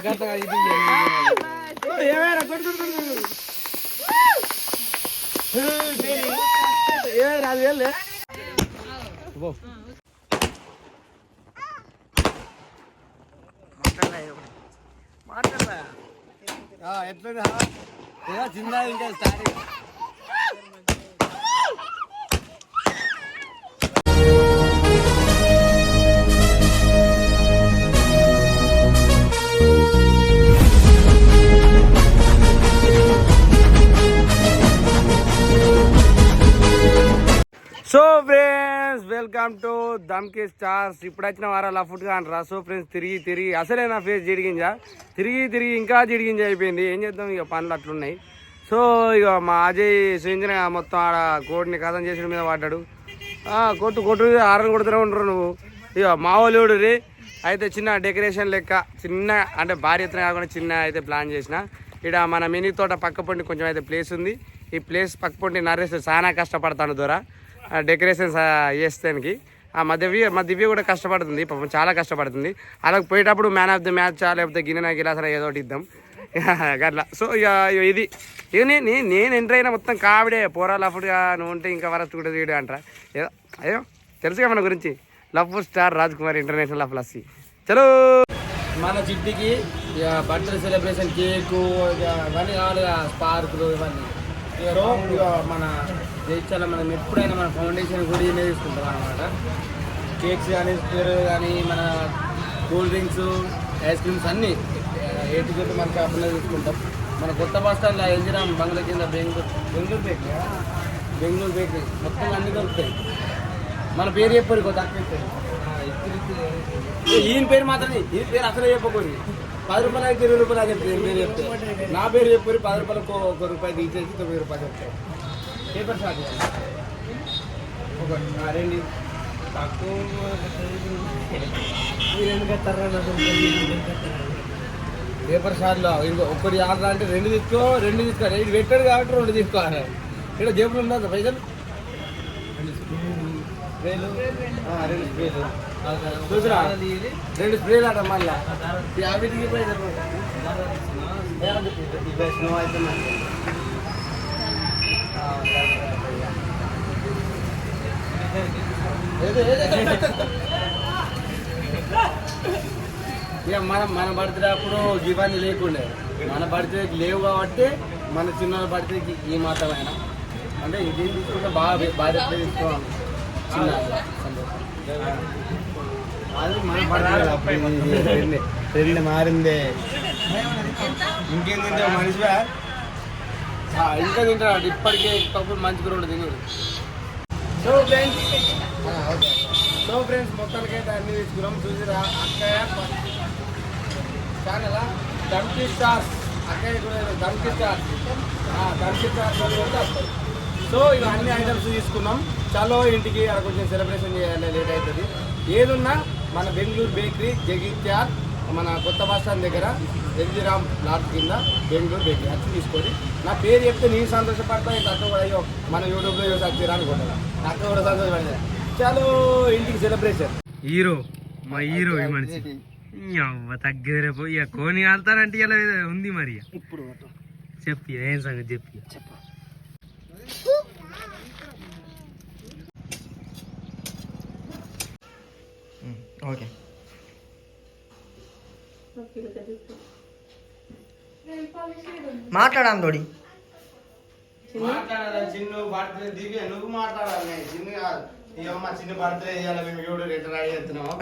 ఎట్లా చిన్న ఇంకా starting. So friends welcome to Dhamki stars. ఇప్పుడు వచ్చిన వారాల ఫుడ్ కానరా. సో ఫ్రెండ్స్ తిరిగి అసలే నా ఫేస్ జిడిగింజా తిరిగి ఇంకా జిడిగింజ అయిపోయింది. ఏం చేద్దాం, ఇక పనులు అట్లున్నాయి. సో ఇక మా అజయ్ సుంజన మొత్తం ఆడ కోడిని కథం చేసిన మీద పడ్డాడు. కొట్టు ఆరని కొడుతూనే ఉండరు నువ్వు. ఇక మావోలుడు రే అయితే చిన్న డెకరేషన్ లెక్క చిన్న అంటే భారీ ఎత్తున కాకుండా చిన్న అయితే ప్లాన్ చేసిన. ఇక్కడ మన మినీ తోట పక్క పొంటి కొంచెం అయితే ప్లేస్ ఉంది. ఈ ప్లేస్ పక్క పొంటి నరేష్ చాలా కష్టపడతాను ద్వారా డెకరేషన్స్ చేస్తానికి. మా దివ్య కూడా కష్టపడుతుంది, పాపం చాలా కష్టపడుతుంది. అలాగ పోయేటప్పుడు మ్యాన్ ఆఫ్ ది మ్యాచ్ లేకపోతే గిన్నె గిలాసన ఏదో ఒకటి ఇద్దాం అట్లా. సో ఇక ఇది నేను ఎంటర్ అయినా మొత్తం కావిడే పోరాలు అప్పుడుగా నువ్వు ఉంటే ఇంకా వరస్ట్ కూడా వీడియో అంటారా. ఏదో అయ్యో తెలుసుగా మన గురించి. Love star Raj Kumar international of lassi. చలో మన చిట్టికి బర్త్డే సెలబ్రేషన్ కేకు ఇవన్నీ కావాలి, స్పార్కులు ఇవన్నీ. ఇక మన జయించాల మనం ఎప్పుడైనా మన ఫౌండేషన్ కూడా ఇవే తీసుకుంటాం అన్నమాట. కేక్స్ కానీ స్పేర్ కానీ మన కూల్ డ్రింక్స్ ఐస్ క్రీమ్స్ అన్నీ ఏటి చెట్టు మనకి అప్పుడే తీసుకుంటాం. మన కొత్త బస్ స్టాండ్లో ఎల్జిరామ్ బంగ్లా కింద బెంగళూరు బేకరీ మొత్తం అన్నీ దొరుకుతాయి. మన పేరు చెప్పరు కొత్త ఈయన పేరు మాత్రమే, ఈ పేరు అసలే చెప్పకూడదు. 10 రూపాయలు అయితే 20 రూపాయలు అని చెప్తాను పేరు చెప్తే. నా పేరు చెప్పరు 10 రూపాయలకు 1 రూపాయి తీసేసి 9 రూపాయలు చెప్తాయి. పేపర్ షాట్ రెండు తక్కువ పేపర్ షాట్లో ఇంకో ఒకటి ఆర్డర్ అంటే 2 తీసుకోవాలి. ఇది పెట్టాడు కాబట్టి 2 తీసుకోవాలి. ఇక్కడ జేబులు ఉండదు పైసలు. 2 స్ప్రేలు చూసిరా, 2 స్ప్రేలు అట మళ్ళా వీటికి పైసలు అయితే ఇక మన బర్త్డే అప్పుడు ఇవన్నీ లేకుండే. మన బర్త్డేకి లేవు కాబట్టి మన చిన్న బర్త్డేకి ఈ మాత్రమైనా అంటే ఇది తీసుకుంటే బాగా తీసుకోవాలి. చిన్న అది మన బర్త్డే ట్రెండ్ మారిందే. ఇంకేం తింటే మనిషిగా ఇంకా తింటాడు ఇప్పటికే పప్పులు మంచి కూడా తినడు. సో ఫ్రెండ్స్ మొత్తానికైతే అన్ని తీసుకున్నాం. చూసిరా అక్కయ్య ఛానల్ దమ్కి స్టార్స్, అక్కయ్య కూడా దమ్కి స్టార్స్ వస్తాయి. సో ఇక అన్ని ఐటమ్స్ తీసుకున్నాం. చలో ఇంటికి అక్కడ కొంచెం సెలబ్రేషన్ చేయాలి, లేట్ అవుతుంది. ఏదున్నా మన బెంగళూరు బేకరీ జగిత్యాల్ మన కొత్త బస్ స్టాండ్ దగ్గర ఎల్జిరామ్ లాడ్జ్ కింద బెంగళూరు బేకరీ వచ్చి తీసుకొని నా పేరు చెప్తే నేను సంతోషపడతా. ఇంత అక్క కూడా అయ్యో మన యూట్యూబ్లో వచ్చారా అనుకుంటున్నా, అక్క కూడా సంతోషపడతా. చలో ఇంటికి సెలబ్రేషన్. మా హీరో ఈ మనిషి తగ్గరే పోయి కోని ఆడతారంటే ఇలా ఉంది మరి. ఇప్పుడు చెప్పి ఏం సంగతి చెప్పి ఓకే. మాట్లాడాం తోడి చిన్న బర్త్డే దివ్య నువ్వు మాట్లాడాలి. చిన్న బర్త్డే చేయాలి మేము ఎవడు ఎట్లా రెడీ చేస్తున్నావు.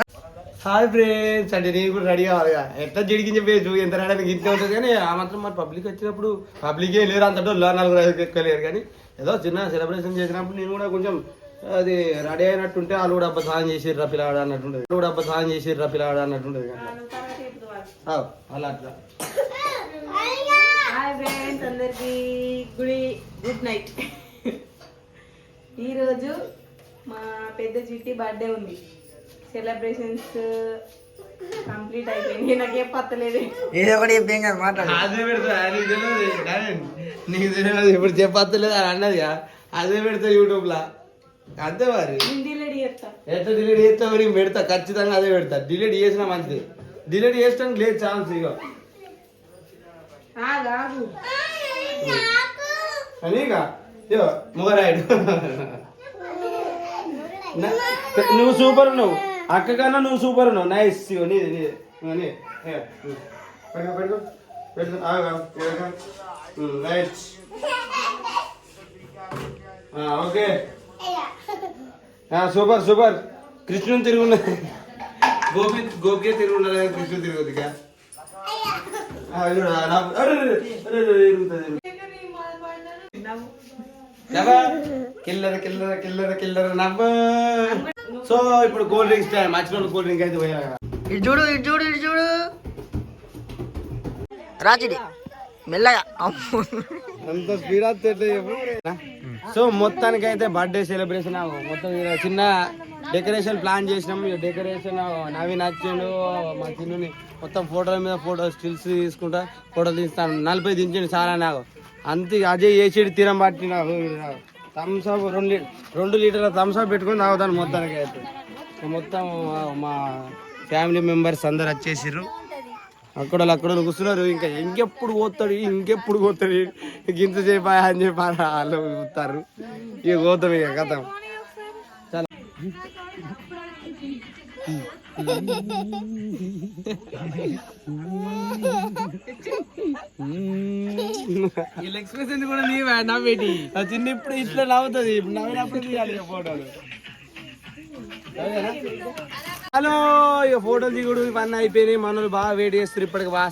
హాయ్ ఫ్రెండ్స్ అంటే నేను కూడా రెడీ కావాలి. ఎట్లా జిడిగించే పేరు ఎంత రెడీ ఇంట్లో ఉంటుంది కానీ ఆ మాత్రం మరి పబ్లిక్ వచ్చినప్పుడు పబ్లికే లేరు అంతటో 4 ఎక్కలేరు. కానీ ఏదో చిన్న సెలబ్రేషన్ చేసినప్పుడు నేను కూడా కొంచెం అది రెడీ అయినట్టుంటే వాళ్ళు కూడా అబ్బా సాయం చేసిర్రా పిల్లాడు అన్నట్టుంటది. అన్నట్టుంటది అలా అట్లా. హాయ్ ఫ్రెండ్స్ అందరికి గుడ్ నైట్. ఈరోజు మా పెద్ద చిట్టి బర్త్డే ఉంది. సెలబ్రేషన్స్ కంప్లీట్ అయిపోయింది. నాకేం పత్తలేదు. ఏదో ఒకటి చెప్పేం కదా మాట్లాడు. అదే పెడతా నీకు తెలియదు ఇప్పుడు చెప్పలేదు అని అన్నది. అదే పెడతా యూట్యూబ్ లా అంతే. మరి ఎట్లా డిలీట్ చేస్తా మరి పెడతా ఖచ్చితంగా అదే పెడతా. డిలీట్ చేసినా మంచిది. డిలీట్ చేసడానికి లేదు ఛాన్స్. ఇక నీకా ఇగో మొగరాయుడు నువ్వు సూపర్ ఉన్నావు అక్క కన్నా నువ్వు సూపర్ ఉన్నావు నైస్ ఇగో నీది నీది ఇగో నీ పెట్టుకో పెట్టుకో పెట్టుకో రైట్ ఓకే సూపర్ సూపర్ కృష్ణుని తిరుగున్నది గోపికే తిరుగున్నది కృష్ణుని తిరుగుతుంది కిల్లర కిల్లర కిల్లర కిల్లర నవ్వ. సో ఇప్పుడు కూల్ డ్రింక్స్ టైం. మర్చిపోయిన కూల్ డ్రింక్ అయితే పోయా. ఇటు చూడు ఇటు చూడు ఇటు చూడు రాచిడి మెల్లగా అంత స్పీడ్ అవుతుంది. సో మొత్తానికి అయితే బర్త్డే సెలబ్రేషన్ మొత్తం చిన్న డెకరేషన్ ప్లాన్ చేసినాం. డెకరేషన్ నవీన్ నచ్చిండు మా చిన్నుని మొత్తం ఫోటోల మీద ఫోటో స్టిల్స్ తీసుకుంటా ఫోటోలు తీస్తాను. 40 దించండి చాలా నాకు అంతే. అజయ్ ఏసీడి తీరం పట్టిన థమ్స్అప్ 2 లీటర్ల థమ్స్అప్ పెట్టుకొని తాగుతాను. మొత్తానికి అయితే మొత్తం మా ఫ్యామిలీ మెంబర్స్ అందరు వచ్చేసారు. అక్కడ కూర్చున్నారు. ఇంకెప్పుడు పోతాడు ఇంత చెప్పా అని చెప్పి వాళ్ళు పోతారు. ఇక పోతాం ఇక కథం. చాలా ఎక్స్ప్రెషన్ కూడా నీవే నవ్వేటి చిన్న ఇప్పుడు ఇట్లా నవ్వుతుంది. ఇప్పుడు నవ్వినప్పుడు తీయాలి ఫోటోలు. హలో ఇక ఫోటోలు దిగుడు ఇవన్నీ అయిపోయినాయి. మనలు బాగా వెయిట్ చేస్తారు. ఇప్పటికి బాగా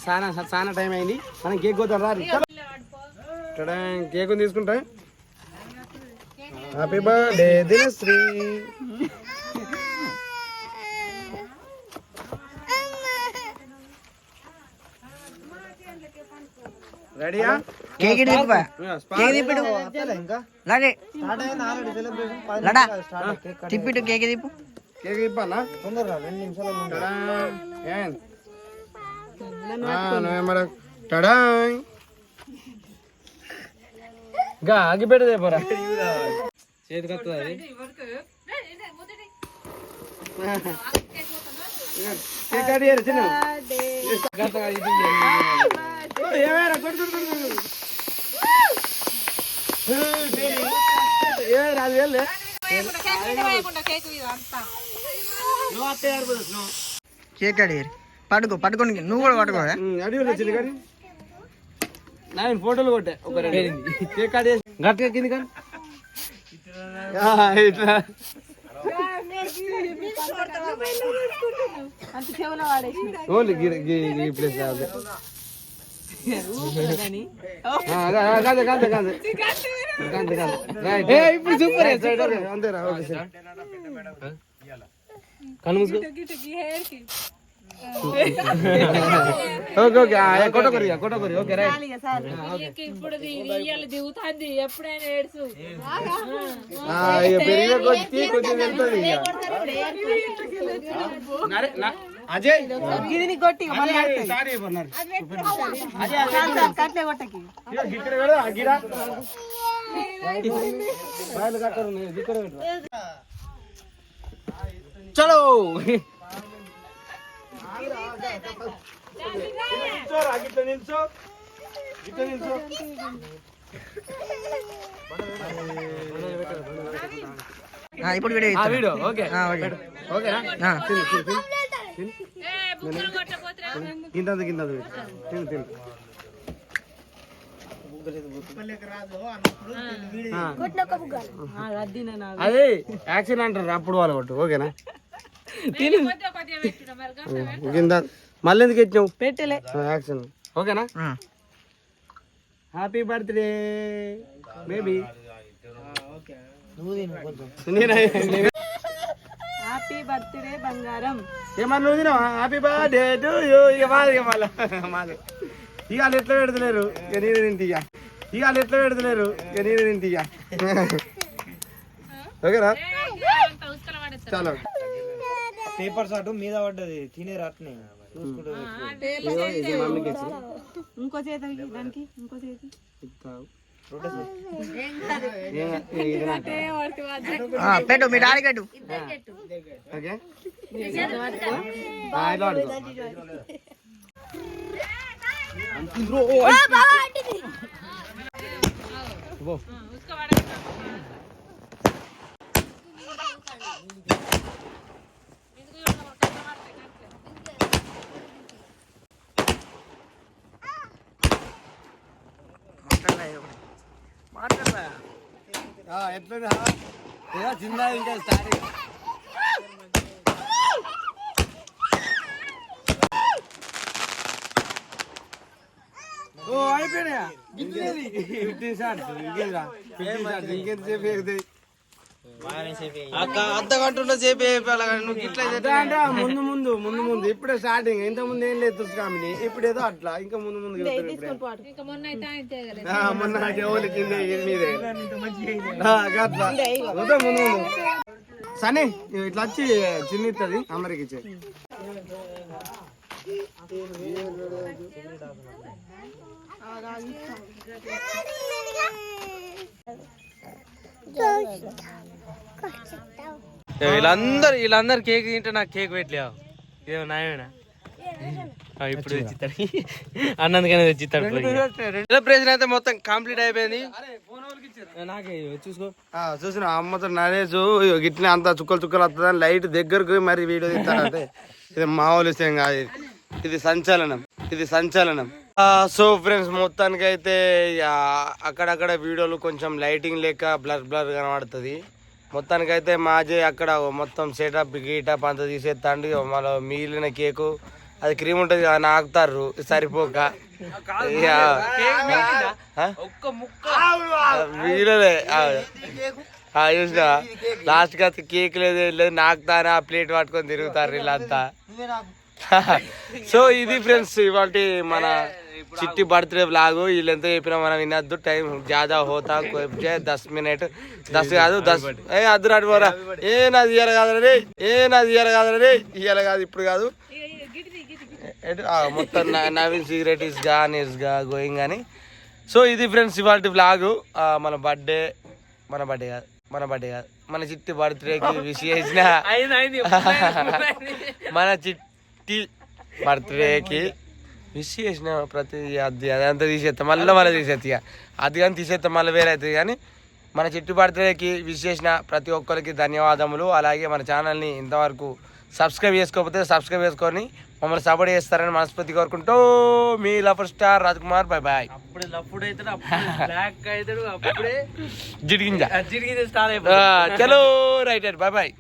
చాలా టైం అయింది. మనం కేక్ కోద్దాం రా. కేక్ తీసుకుంటా. Happy birthday Dinasri. రెడీయా? కేక్ తిప్పు కేక్ తిప్పిడు లాడే లడా తిప్పిడు కేక్ తిప్పు కేక్ ఇప్పన్నా తొందరగా 2 నిమిషాలు ఆగి పెడదే పోరా చేతికి వస్తుంది అది. కేక్ కట్ చేయరు చిన్న కేక్ అడిగారు పట్టుకోని నువ్వు కూడా పట్టుకో. అడిగి వచ్చింది కానీ నేను ఫోటోలు కొట్టే ఒక కేక్ కట్ చేసి గట్టిగా కింది కానీ ఇట్లా ఓన్లీ ఈ ప్లేస్ ఇప్పుడు సూపర్ అంతేరా. కను మూసుకో. ఓకే ఓకే కొట్టకొరి ఓకే రైట్. పెరిగే కొద్ది కొంచెం వెళ్తుంది. అజయ్ చలో ఇప్పుడు వీడియో ఓకే ఓకేనా కింద తిను అదే యాక్షన్ అంటారు అప్పుడు వాళ్ళు కొట్టు ఓకేనా. కింద మళ్ళీ ఎందుకు ఇచ్చావు పెట్టలే యాక్షన్ ఓకేనా. Happy birthday baby. Happy birthday బంగారం. ఏమన్నా నువ్వు తినావా? Happy birthday to you. ఇక మాది ఇవాళ ఎట్లా పెడతలేరు ఇక నేను తింటిగా. ఇవాళ ఎట్లా పెడతలేరు ఇక నేను తింటిగా. ఓకేనా చాలా పేపర్స్ అటు మీద పడ్డది తినే రాట్నే ఇంకో చేతి దానికి ఇంకో చేతి పెట్టు మీ డాడీ కట్టు. ఓకే అంత ఎట్లా చిన్న ఇంకా స్టార్ట్ ఓ అయిపోయినా 15 షాట్స్ ఇంకేంద్రా 15 షాట్స్ ఇంకెంతసేపు ఎగుతాయి అక్క అర్ధ గంట ఉన్న సేపు నువ్వు ఇట్లా అంటే ముందు ముందు ముందు ముందు ఇప్పుడే స్టార్టింగ్ ఇంత ముందు ఏం లేదు తుస్కామిని ఇప్పుడు ఏదో అట్లా ఇంకా ముందు ముందు మొన్న చెవులు కింద మీదే అట్లా వద్దా ముందు ముందు సనే ఇట్లా వచ్చి చిన్న ఇస్తుంది అమ్మరికి ఇచ్చే వీళ్ళందరు కేక్ తింటే నాకు కేక్ పెట్టలేవు ఏమో నాయమేనా ఇప్పుడు తెచ్చిస్తాడు అన్నందుకనే తెచ్చిస్తాడు సెలబ్రేషన్ అయితే మొత్తం కంప్లీట్ అయిపోయింది నాకే చూసుకో చూసిన అమ్మతో నరేసు గిట్లనే అంత చుక్కలు చుక్కలు వస్తుందని లైట్ దగ్గరకు మరి వీడియో తీస్తానంటే ఇది మామూలు విషయం కాదు ఇది సంచలనం ఇది సంచలనం సో ఫ్రెండ్స్ మొత్తానికి అయితే అక్కడక్కడ వీడియోలు కొంచెం లైటింగ్ లేక బ్లర్ బ్లర్ కనబడుతుంది మొత్తానికి అయితే మాజీ అక్కడ మొత్తం సెటప్ గీటప్ అంతా తీసేస్తాండి మళ్ళీ మిగిలిన కేకు అది క్రీమ్ ఉంటుంది నాకుతారు సరిపోక మిగిలలే చూసిన లాస్ట్ కి కేక్ లేదు నాకుతానే ఆ ప్లేట్ పట్టుకొని తిరుగుతారు వీళ్ళంతా సో ఇది ఫ్రెండ్స్ ఇవాళ మన చిట్టి బర్త్డే బ్లాగ్ వీళ్ళు ఎంత చెప్పినా మనం వినద్దు టైం జాదా హోతా 10 మినిట్ 10 కాదు 10 అద్దు రాడు పోరా నాది ఇయ్యాలి కాదు నాది ఇయ్యాలి కాదు ఇయ్యాలి కాదు ఇప్పుడు కాదు మొత్తం Naveen cigarette is gone is going అని సో ఇది ఫ్రెండ్స్ ఇవాళ బ్లాగ్ మన బర్త్డే కాదు మన చిట్టి బర్త్డేకి విష్ చేసిన మన చిట్టి బర్త్డేకి విష్ చేసిన ప్రతి అదంతా తీసేస్తా మళ్ళీ తీసేస్తా అది కానీ తీసేస్తా మళ్ళీ వేరే అవుతుంది కానీ మన చిట్టి బర్త్డేకి విష్ చేసిన ప్రతి ఒక్కరికి ధన్యవాదములు అలాగే మన ఛానల్ని ఇంతవరకు సబ్స్క్రైబ్ చేసుకోకపోతే సబ్స్క్రైబ్ చేసుకొని మమ్మల్ని సపోర్ట్ చేస్తారని మనస్ఫూర్తి కోరుకుంటూ మీ laughter star Raj Kumar bye bye అప్పుడే లప్పుడు అవుతాడు బ్లాక్ అవుతాడు అప్పుడే జిడిగింజ స్టార్ట్ అయిపోతుంది చలో రైట్ బై బాయ్